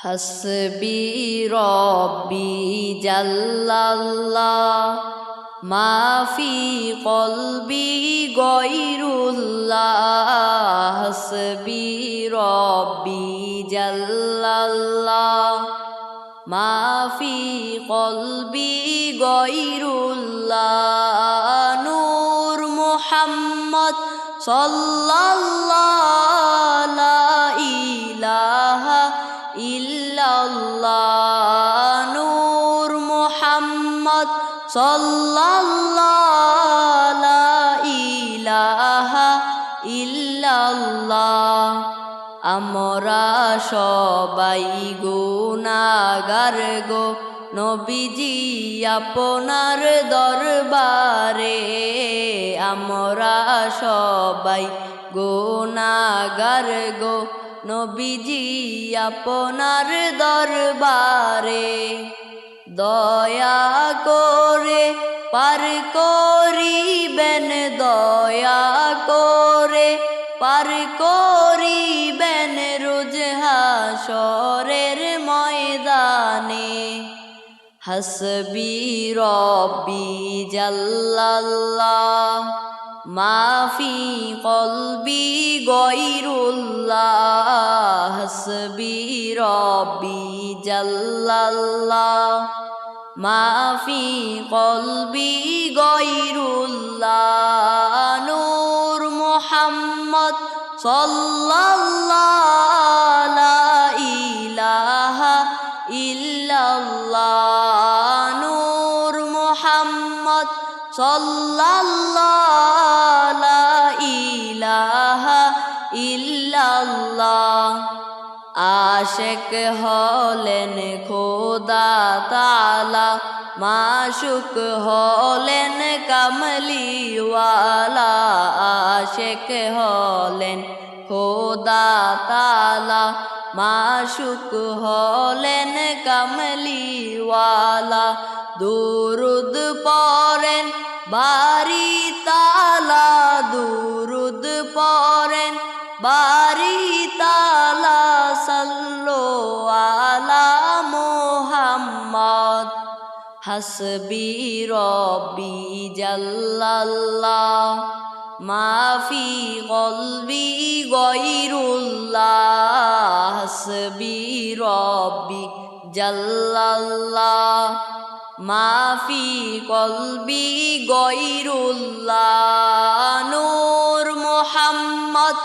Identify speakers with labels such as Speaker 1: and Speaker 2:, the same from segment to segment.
Speaker 1: হাসবি রব্বি জাল্লাল্লাহ মা ফি কলবি গয়রুল্লাহ। হাসবি রব্বি জাল্লাল্লাহ মা ফি কলবি গয়রুল্লাহ। নূর মুহাম্মদ সাল্লাল্লাহু লা ইলাহা ইল্লাল্লাহ। নূর মুহাম্মদ সাল্লাল্লাহু লা ইলাহা ইল্লাল্লাহ। আমরা সবাই গুনাহগার গো নবীজি আপনার দরবারে। আমরা সবাই গুনাহগার গো নবীজি আপনার দরবারে। দয়া করে পার করিবেন, দয়া করে পার করিবেন রোজ হাশরের ময়দানে। হাসবি রব্বি জাল্লাল্লাহ মা ফি কলবি গয়রুল্লাহ। হাসবি রব্বি জাল্লাল্লাহ মা ফি কলবি গয়রুল্লাহ। নূর মুহাম্মদ সাল্লাল্লাহু লা ইলাহা ইল্লাল্লাহ। নূর মুহাম্মদ সাল্লাল্লাহু লা ইলাহা ইল্লাল্লাহ। আশিক হলেন খোদা তাআলা, মাশুক হলেন কামলিওয়ালা। আশিক হলেন খোদা তাআলা, মাশুক হলেন কামলিওয়ালা। দুরুদ পড়েন বারি তাআলা, দুরুদ পড়েন বারি তাআলা। সাল্লু আলা মুহাম্মদ। হাসবি রব্বি জাল্লাল্লাহ মা ফি কলবি গয়রুল্লাহ। হাসবি রব্বি জাল্লাল্লাহ মা ফি কলবি গয়রুল্লাহ। নূর মুহাম্মদ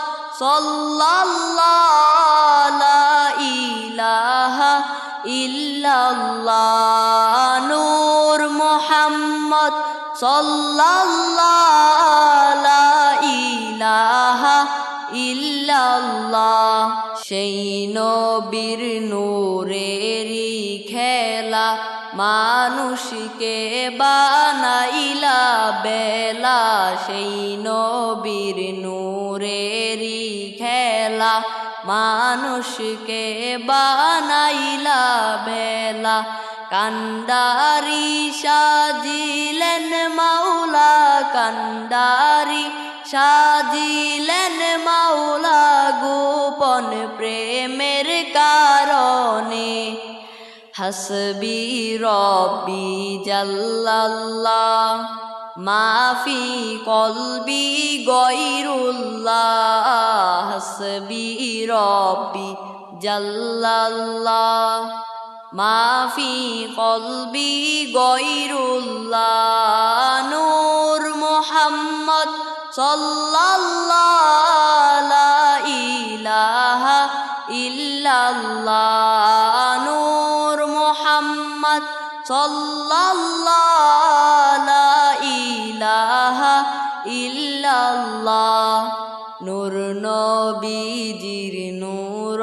Speaker 1: সাল্লাল্লাহু লা ইলাহা ইল্লাল্লাহ। নূর মুহাম্মদ সাল্লাল্লাহু লা ইলাহা ইল্লাল্লাহ। সেই নবীর নূরেরই খেলা মানুষকে বানাইলা বেলা। সেই নবীর নূরেরই খেলা মানুষকে বানাইলা বেলা। কান্ডারি সাজিলেন মাওলা, কান্ডারি সাজিলেন মাওলা গোপন প্রেমের কারণে। হাসবি রব্বি জাল্লাল্লাহ মা ফি কলবি গয়রুল্লাহ। হাসবি রব্বি জাল্লাল্লাহ মা ফি কলবি গয়রুল্লাহ। নূর মুহাম্মদ সাল্লাল্লাহু লা ইলাহা ইল্লাল্লাহ। নূর মুহাম্মদ সাল্লাল্লাহু লা ইলাহা ইল্লাল্লাহ। নূর নবীজির নূর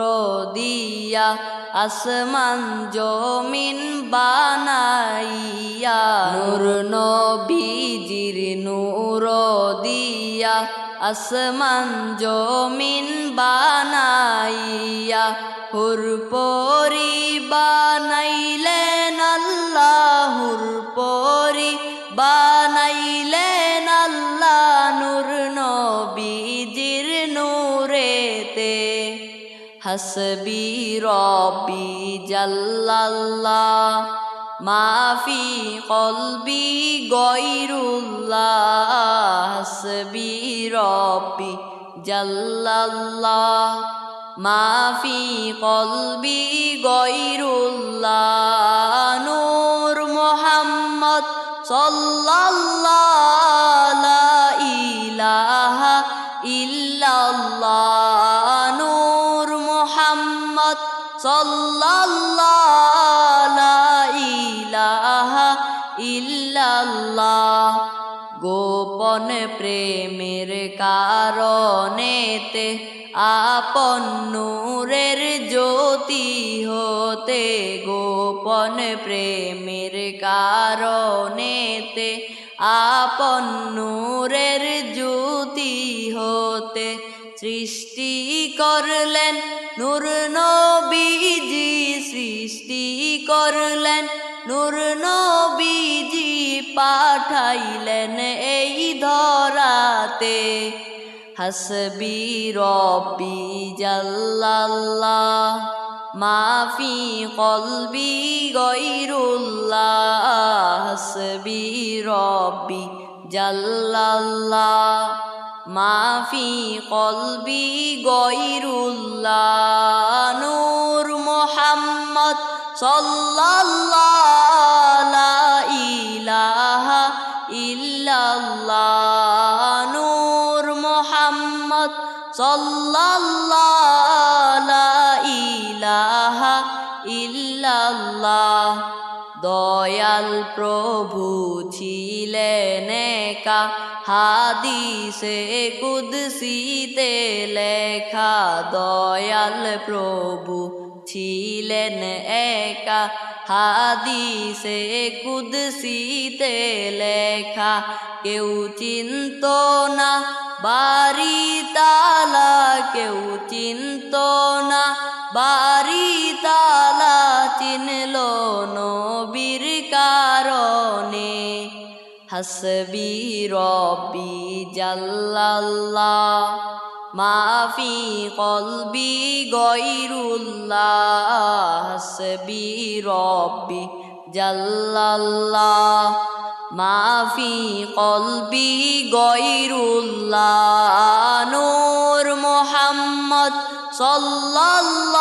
Speaker 1: দিয়া আসমান জমিন বানাইয়া। নূর নবীজির নূর দিয়া আসমান জমিন বানাইয়া। হুর পরি বানাইলেন আল্লাহ, হুর পরি বানাইলেন আল্লাহ। নূর নবীজির নূরেতে হাসবি রব্বি জাল্লাল্লাহ মাফি কলবি গয়রুল্লাহ হাসবি রব্বি জাল্লাল্লাহ মাফি কলবি গয়রুল্লাহ নূর মুহাম্মদ সাল্লাল্লাহু লা ইলাহা ইল্লাল্লাহ নূর মুহাম্মদ সাল্লাল্লাহু লা ইলাহা ইল্লাল্লাহ গোপন প্রেমের কারণেতে আপন নূরের জ্যোতি হতে গোপন প্রেমের কারণেতে আপন নূরের জ্যোতি হতে সৃষ্টি করলেন নূর নবীজি সৃষ্টি করলেন নূর নবীজি পাঠাইলেন এই ধরাতে হাসবি রব্বি জাল্লাল্লাহ মাফি কলবি গয়রুল্লাহ হাসবি রব্বি জাল্লাল্লাহ মাফি কলবি গয়রুল্লাহ নূর মুহাম্মদ সাল্লাল্লাহু লা ইলাহা ইল্লাল্লাহ নূর মুহাম্মদ সাল্লাল্লাহু লা ইলাহা ইল্লাল্লাহ দয়াল প্রভু ছিলেন একা হাদিসে কুদসিতে লেখা দয়াল প্রভু ছিলেন একা হাদিসে কুদসিতে লেখা কেউ চিন্ত না বাড়ি তালা কেউ চিন্ত না বাড়ি তালা চিনল নবীর কারণে হাসবি রব্বি জাল্লাল্লাহ মাফি কলবি গয়রুল্লাহ হাসবি রব্বি জাল্লাল্লাহ মাফি কলবি গয়রুল্লাহ নূর মুহাম্মদ সাল্লাল্লাহু